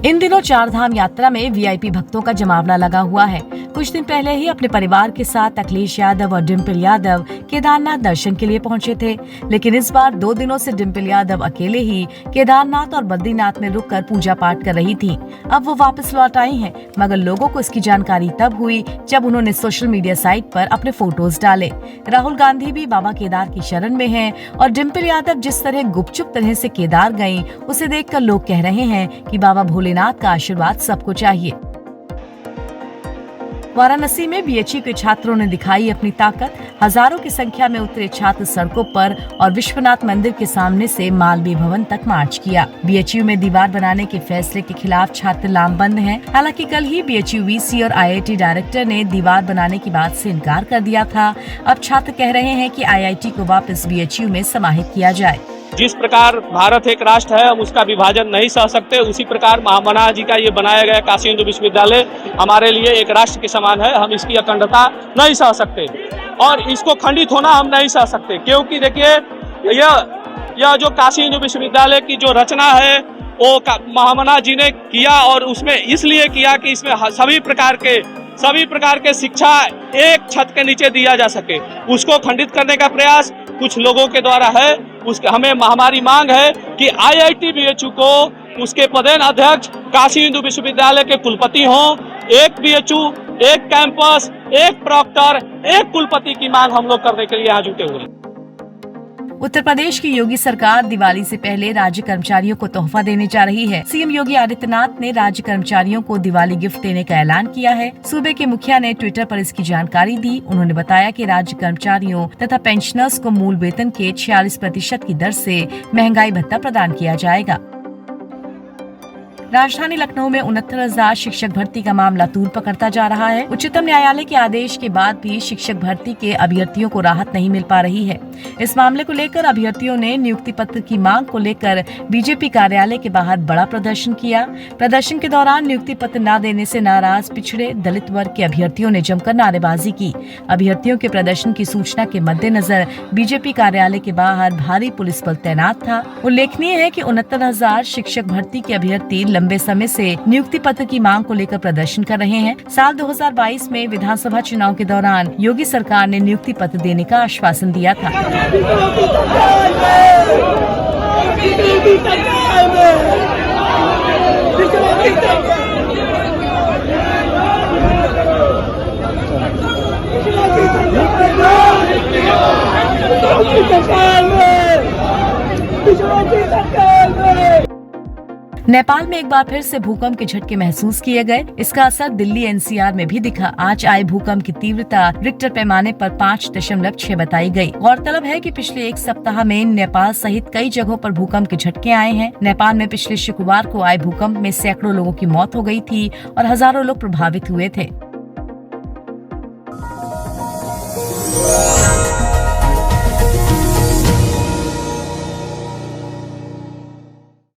इन दिनों चारधाम यात्रा में वीआईपी भक्तों का जमावड़ा लगा हुआ है। कुछ दिन पहले ही अपने परिवार के साथ अखिलेश यादव और डिम्पल यादव केदारनाथ दर्शन के लिए पहुंचे थे, लेकिन इस बार 2 दिनों से डिम्पल यादव अकेले ही केदारनाथ और बद्रीनाथ में रुककर पूजा पाठ कर रही थी। अब वो वापस लौट आई हैं, मगर लोगों को इसकी जानकारी तब हुई जब उन्होंने सोशल मीडिया साइट पर अपने फोटोज डाले। राहुल गांधी भी बाबा केदार की शरण में हैं और डिम्पल यादव जिस तरह गुपचुप तरह से केदार गयी, उसे देखकर लोग कह रहे हैं कि बाबा भोलेनाथ का आशीर्वाद सबको चाहिए। वाराणसी में बीएचयू के छात्रों ने दिखाई अपनी ताकत। हजारों की संख्या में उतरे छात्र सड़कों पर और विश्वनाथ मंदिर के सामने से मालवीय भवन तक मार्च किया। बीएचयू में दीवार बनाने के फैसले के खिलाफ छात्र लामबंद हैं। हालांकि कल ही बीएचयू वीसी और आईआईटी डायरेक्टर ने दीवार बनाने की बात से इनकार कर दिया था। अब छात्र कह रहे हैं कि आईआईटी को वापस बीएचयू में समाहित किया जाए। जिस प्रकार भारत एक राष्ट्र है, हम उसका विभाजन नहीं सह सकते, उसी प्रकार महामना जी का ये बनाया गया काशी हिंदू विश्वविद्यालय हमारे लिए एक राष्ट्र के समान है। हम इसकी अखंडता नहीं सह सकते और इसको खंडित होना हम नहीं सह सकते, क्योंकि देखिए यह जो काशी हिंदू विश्वविद्यालय की जो रचना है वो महामना जी ने किया और उसमें इसलिए किया कि इसमें सभी प्रकार के शिक्षा एक छत के नीचे दिया जा सके। उसको खंडित करने का प्रयास कुछ लोगों के द्वारा है। हमें हमारी मांग है कि आईआईटी बीएचयू को उसके पदेन अध्यक्ष काशी हिंदू विश्वविद्यालय के कुलपति हों। एक बीएचयू, एक कैंपस, एक प्रॉक्टर, एक कुलपति की मांग हम लोग करने के लिए यहाँ जुटे हुए हैं। उत्तर प्रदेश की योगी सरकार दिवाली से पहले राज्य कर्मचारियों को तोहफा देने जा रही है। सीएम योगी आदित्यनाथ ने राज्य कर्मचारियों को दिवाली गिफ्ट देने का ऐलान किया है। सूबे के मुखिया ने ट्विटर पर इसकी जानकारी दी। उन्होंने बताया कि राज्य कर्मचारियों तथा पेंशनर्स को मूल वेतन के 46% की दर से महंगाई भत्ता प्रदान किया जाएगा। राजधानी लखनऊ में 69,000 शिक्षक भर्ती का मामला तूल पकड़ता जा रहा है। उच्चतम न्यायालय के आदेश के बाद भी शिक्षक भर्ती के अभ्यर्थियों को राहत नहीं मिल पा रही है। इस मामले को लेकर अभ्यर्थियों ने नियुक्ति पत्र की मांग को लेकर बीजेपी कार्यालय के बाहर बड़ा प्रदर्शन किया। प्रदर्शन के दौरान नियुक्ति पत्र न देने से नाराज पिछड़े दलित वर्ग के अभ्यर्थियों ने जमकर नारेबाजी की। अभ्यर्थियों के प्रदर्शन की सूचना के मद्देनजर बीजेपी कार्यालय के बाहर भारी पुलिस बल तैनात था। उल्लेखनीय है कि 69,000 शिक्षक भर्ती के अभ्यर्थी लंबे समय से नियुक्ति पत्र की मांग को लेकर प्रदर्शन कर रहे हैं। साल 2022 में विधानसभा चुनाव के दौरान योगी सरकार ने नियुक्ति पत्र देने का आश्वासन दिया था। नेपाल में एक बार फिर से भूकंप के झटके महसूस किए गए। इसका असर दिल्ली एनसीआर में भी दिखा। आज आए भूकंप की तीव्रता रिक्टर पैमाने पर 5.6 बताई गई। गौरतलब है कि पिछले एक सप्ताह में नेपाल सहित कई जगहों पर भूकंप के झटके आए हैं। नेपाल में पिछले शुक्रवार को आए भूकंप में सैकड़ों लोगों की मौत हो गई थी और हजारों लोग प्रभावित हुए थे।